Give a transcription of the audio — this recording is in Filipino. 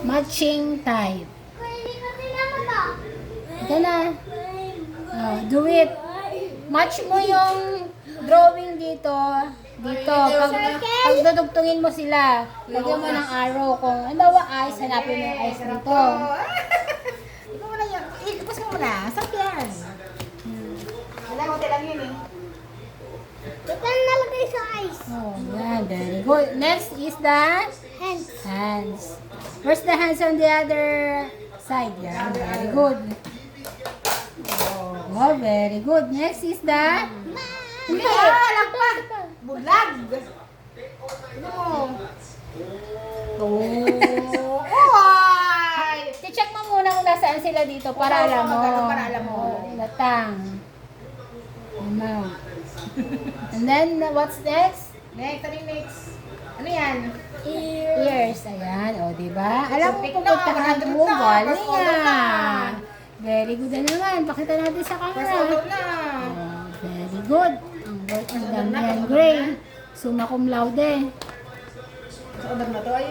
Matching type. Ito na. Oh, do it. Match mo yung drawing dito. Dito. Pag dudugtungin mo sila, lagyan mo ng arrow. Kung ano ba eyes, hanapin mo yung eyes dito. Ikaw mo na yan. Ipos mo muna. Sarap yan. Wala, hotel lang yun eh. Ito na nalagay sa eyes. Oh, yan. Very good. Next is the Hands. hands. Where's the hands on the other side? Yan. Very good. Oh, very good. Next is the... Hindi. Alam pa. Bulag. Ano mo? Oh. Oy! I-check mo muna kung nasaan sila dito para alam mo. Para alam mo. Latang. Amount. And then, what's next? Next, ano yung next? Ano yan? Ears. Ayan. O, diba? Alam mo Pick kung na, puntahan 100 mo. na, Galing first photo na. Very good na naman. Pakita natin sa First camera. photo na. Oh, very good. Ang dami yan, Gray. Summa cum laude. Sa order na to ay